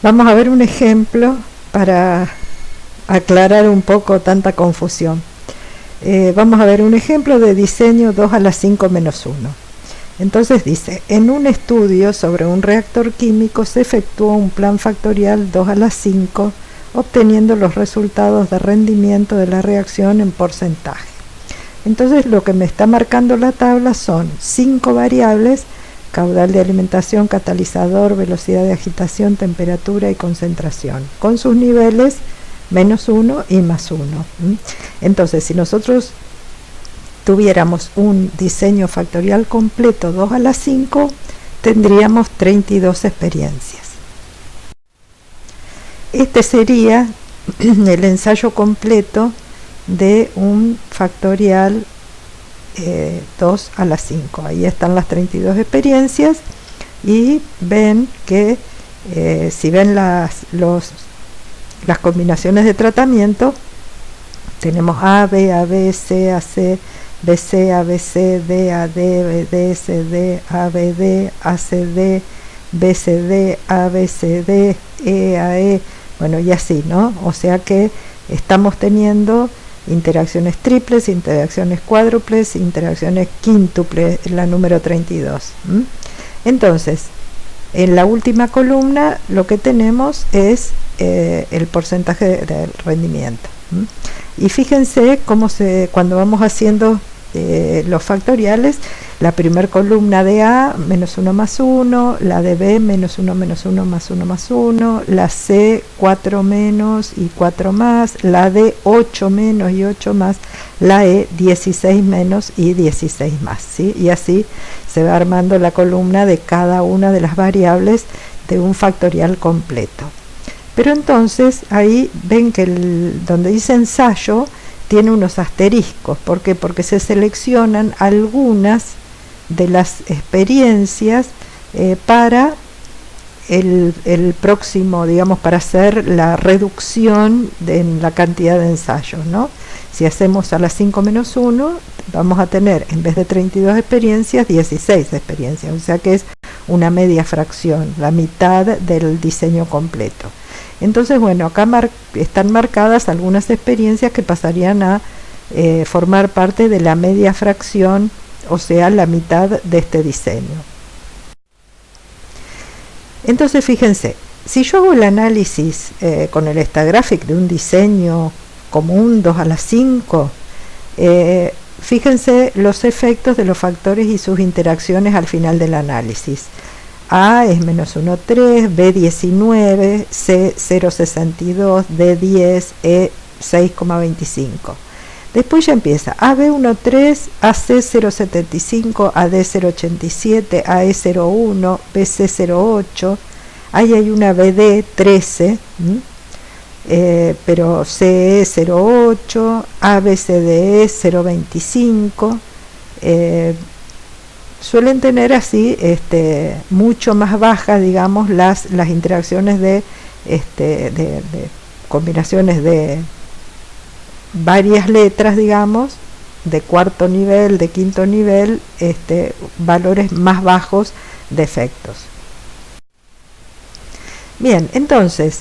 Vamos a ver un ejemplo para aclarar un poco tanta confusión. Vamos a ver un ejemplo de diseño 2 a la 5 menos 1. Entonces dice, en un estudio sobre un reactor químico se efectuó un plan factorial 2 a la 5, obteniendo los resultados de rendimiento de la reacción en porcentaje. Entonces lo que me está marcando la tabla son 5 variables: caudal de alimentación, catalizador, velocidad de agitación, temperatura y concentración, con sus niveles menos 1 y más 1. Entonces, si nosotros tuviéramos un diseño factorial completo 2 a la 5, tendríamos 32 experiencias. Este sería el ensayo completo de un factorial 2 a la 5. Ahí están las 32 experiencias y ven que si ven las combinaciones de tratamiento, tenemos A, B, AB, C, AC, BC, ABC, DAD, BDSD, ABD, ACD, BCD, ABCD, EAE, bueno, y así, ¿no? O sea que estamos teniendo interacciones triples, interacciones cuádruples, interacciones quíntuples, la número 32. Entonces, en la última columna lo que tenemos es el porcentaje de rendimiento. Y fíjense cómo cuando vamos haciendo los factoriales, la primera columna de A, menos 1 más 1, la de B, menos 1 menos 1 más 1 más 1, la C, 4 menos y 4 más, la D, 8 menos y 8 más, la E, 16 menos y 16 más, ¿sí? Y así se va armando la columna de cada una de las variables de un factorial completo. Pero entonces ahí ven que donde dice ensayo tiene unos asteriscos. ¿Por qué? Porque se seleccionan algunas de las experiencias para el próximo, digamos, para hacer la reducción en la cantidad de ensayos, ¿no? Si hacemos a las 5 menos 1, vamos a tener, en vez de 32 experiencias, 16 experiencias. O sea que es una media fracción, la mitad del diseño completo. Entonces, bueno, acá están marcadas algunas experiencias que pasarían a formar parte de la media fracción, o sea, la mitad de este diseño. Entonces, fíjense, si yo hago el análisis con el Staggraphic de un diseño común 2 a la 5, fíjense los efectos de los factores y sus interacciones al final del análisis. A es menos 1,3, B 19, C 0,62, D 10, E 6,25. Después ya empieza AB 1,3, AC 0,75, AD 0,87, AE 0,1, BC 0,8. Ahí hay una BD 13, pero CE 0,8, ABCDE 0,25. Suelen tener así mucho más bajas, digamos, las interacciones de combinaciones de varias letras, digamos, de cuarto nivel, de quinto nivel, valores más bajos de efectos. Bien, entonces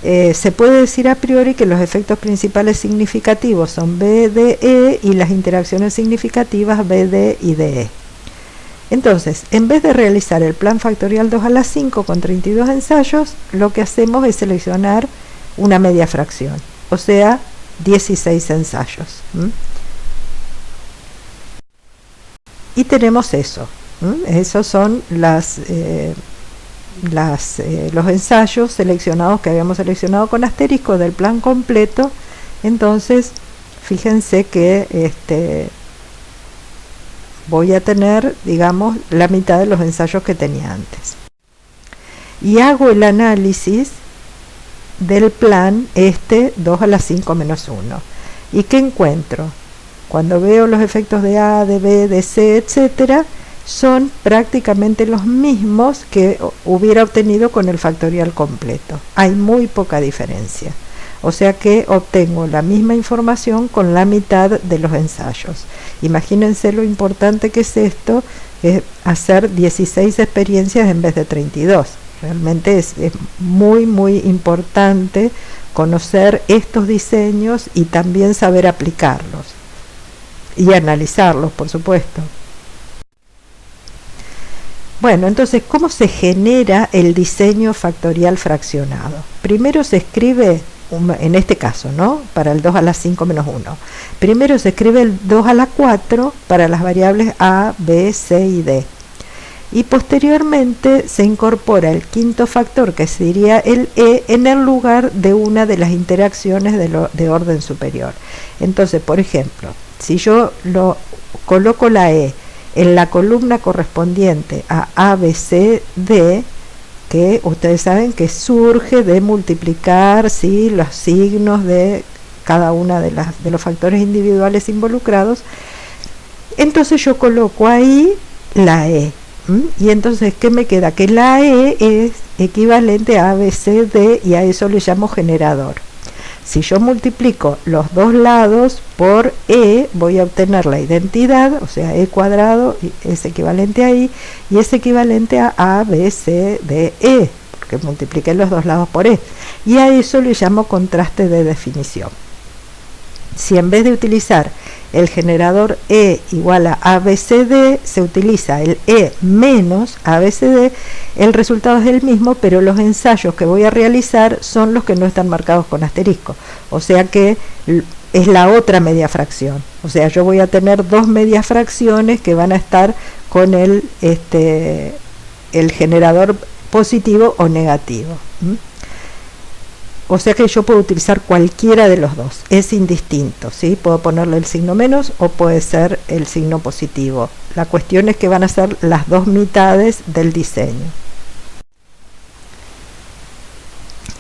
se puede decir a priori que los efectos principales significativos son B, D, E y las interacciones significativas B, D y DE. Entonces, en vez de realizar el plan factorial 2 a la 5 con 32 ensayos, lo que hacemos es seleccionar una media fracción, o sea, 16 ensayos. Y tenemos eso. Esos son los ensayos seleccionados que habíamos seleccionado con asterisco del plan completo. Entonces, fíjense que voy a tener, digamos, la mitad de los ensayos que tenía antes. Y hago el análisis del plan 2 a la 5 menos 1. ¿Y qué encuentro? Cuando veo los efectos de A, de B, de C, etcétera, son prácticamente los mismos que hubiera obtenido con el factorial completo. Hay muy poca diferencia. O sea que obtengo la misma información con la mitad de los ensayos. Imagínense lo importante que es esto, hacer 16 experiencias en vez de 32. Realmente es muy, muy importante conocer estos diseños y también saber aplicarlos y analizarlos, por supuesto. Bueno, entonces, ¿cómo se genera el diseño factorial fraccionado? Primero se escribe, en este caso, ¿no? Para el 2 a la 5 menos 1. Primero se escribe el 2 a la 4 para las variables a, b, c y d. Y posteriormente se incorpora el quinto factor, que sería el e, en el lugar de una de las interacciones de orden superior. Entonces, por ejemplo, si yo coloco la e en la columna correspondiente a B, C, D, que ustedes saben que surge de multiplicar, ¿sí?, los signos de cada una de los factores individuales involucrados, entonces yo coloco ahí la E. Y entonces, ¿qué me queda? Que la E es equivalente a B, C, D, y a eso le llamo generador. Si yo multiplico los dos lados por E, voy a obtener la identidad, o sea, E cuadrado es equivalente a I, y es equivalente a B, C, D, E, porque multipliqué los dos lados por E. Y a eso le llamo contraste de definición. Si en vez de utilizar el generador E igual a ABCD, se utiliza el E menos ABCD, el resultado es el mismo, pero los ensayos que voy a realizar son los que no están marcados con asterisco. O sea que es la otra media fracción. O sea, yo voy a tener dos medias fracciones que van a estar con el generador positivo o negativo. O sea que yo puedo utilizar cualquiera de los dos, es indistinto, ¿sí? Puedo ponerle el signo menos o puede ser el signo positivo. La cuestión es que van a ser las dos mitades del diseño.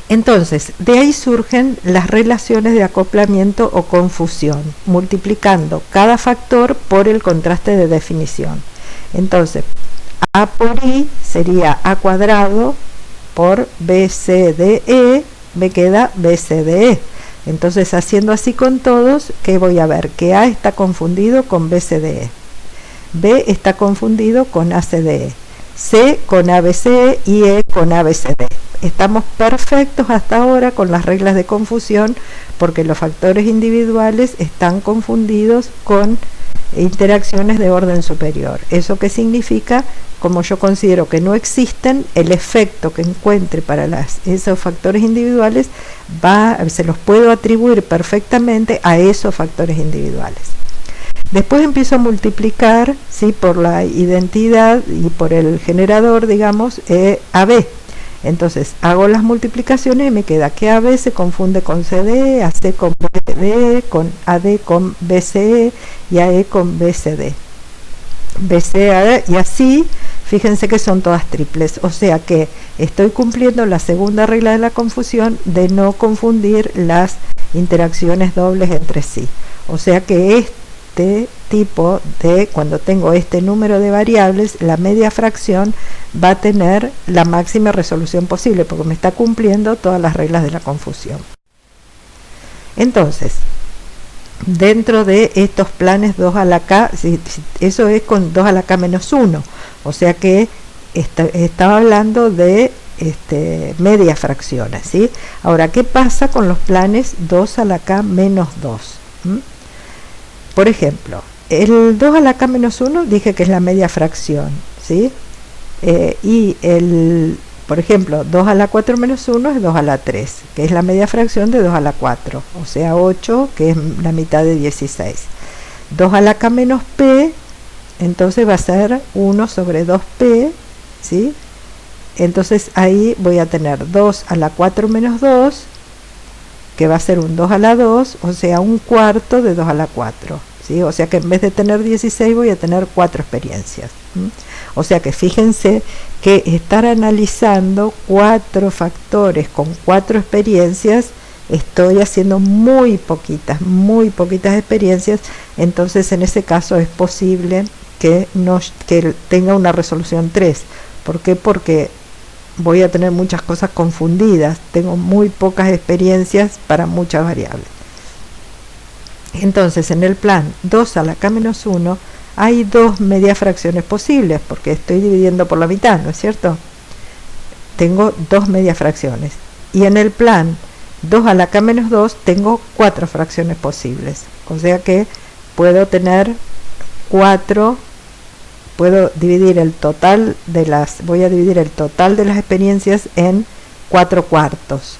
Entonces, de ahí surgen las relaciones de acoplamiento o confusión, multiplicando cada factor por el contraste de definición. Entonces, A por I sería A cuadrado por BCDE, me queda BCDE. Entonces, haciendo así con todos, ¿qué voy a ver? Que A está confundido con BCDE, B está confundido con ACDE, C con ABCE y E con ABCD. Estamos perfectos hasta ahora con las reglas de confusión, porque los factores individuales están confundidos con interacciones de orden superior. ¿Eso qué significa? Como yo considero que no existen, el efecto que encuentre para esos factores individuales se los puedo atribuir perfectamente a esos factores individuales. Después empiezo a multiplicar, ¿sí?, por la identidad y por el generador, digamos, AB. Entonces hago las multiplicaciones y me queda que AB se confunde con CD, AC con BD, con AD con BCE y AE con BCD. BCE y así, fíjense que son todas triples, o sea que estoy cumpliendo la segunda regla de la confusión de no confundir las interacciones dobles entre sí. O sea que este tipo de, cuando tengo este número de variables, la media fracción va a tener la máxima resolución posible, porque me está cumpliendo todas las reglas de la confusión. Entonces, dentro de estos planes 2 a la k, eso es con 2 a la k menos 1, o sea que estaba hablando de medias fracciones, ¿sí? Ahora, ¿qué pasa con los planes 2 a la k menos 2? Por ejemplo, el 2 a la k menos 1 dije que es la media fracción, ¿sí? Y por ejemplo, 2 a la 4 menos 1 es 2 a la 3, que es la media fracción de 2 a la 4, o sea 8, que es la mitad de 16. 2 a la k menos p, entonces va a ser 1 sobre 2p, ¿sí? Entonces ahí voy a tener 2 a la 4 menos 2, que va a ser un 2 a la 2, o sea un cuarto de 2 a la 4, ¿sí? O sea que en vez de tener 16 voy a tener 4 experiencias. O sea que fíjense que estar analizando 4 factores con 4 experiencias, estoy haciendo muy poquitas experiencias, entonces en ese caso es posible que tenga una resolución 3. ¿Por qué? Porque voy a tener muchas cosas confundidas, tengo muy pocas experiencias para muchas variables. Entonces en el plan 2 a la k menos 1 hay dos medias fracciones posibles, porque estoy dividiendo por la mitad, ¿no es cierto? tengo 2 medias fracciones. Y en el plan 2 a la k menos 2 tengo 4 fracciones posibles. O sea que puedo tener 4, puedo dividir el total de las, voy a dividir el total de las experiencias en 4 cuartos.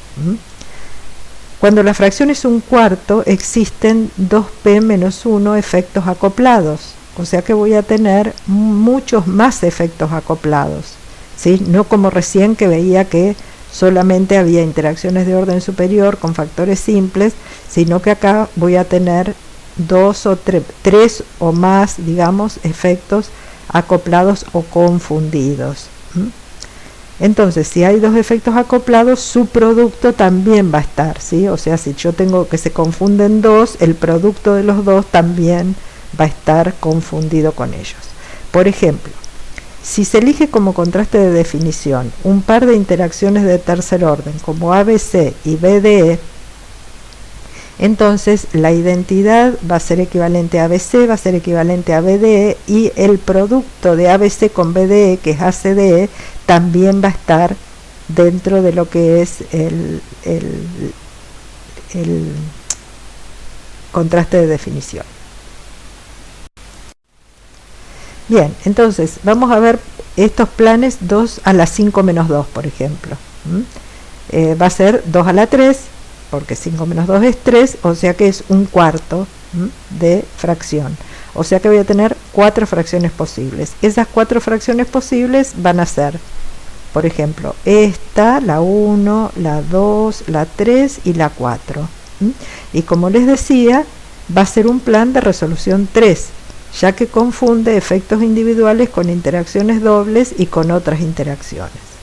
Cuando la fracción es un cuarto, existen 2p menos 1 efectos acoplados. O sea que voy a tener muchos más efectos acoplados, ¿sí? No como recién que veía que solamente había interacciones de orden superior con factores simples, sino que acá voy a tener 2 o 3 o más, digamos, efectos acoplados o confundidos. Entonces, si hay 2 efectos acoplados, su producto también va a estar, ¿sí? O sea, si yo tengo que se confunden 2, el producto de los 2 también va a estar confundido con ellos. Por ejemplo, si se elige como contraste de definición un par de interacciones de tercer orden como ABC y BDE, entonces la identidad va a ser equivalente a ABC, va a ser equivalente a BDE, y el producto de ABC con BDE, que es ACDE, también va a estar dentro de lo que es el contraste de definición. Bien, entonces vamos a ver estos planes 2 a la 5 menos 2, por ejemplo. Va a ser 2 a la 3, porque 5 menos 2 es 3, o sea que es un cuarto de fracción. O sea que voy a tener 4 fracciones posibles. Esas 4 fracciones posibles van a ser, por ejemplo, esta, la 1, la 2, la 3 y la 4. Y como les decía, va a ser un plan de resolución 3, ya que confunde efectos individuales con interacciones dobles y con otras interacciones.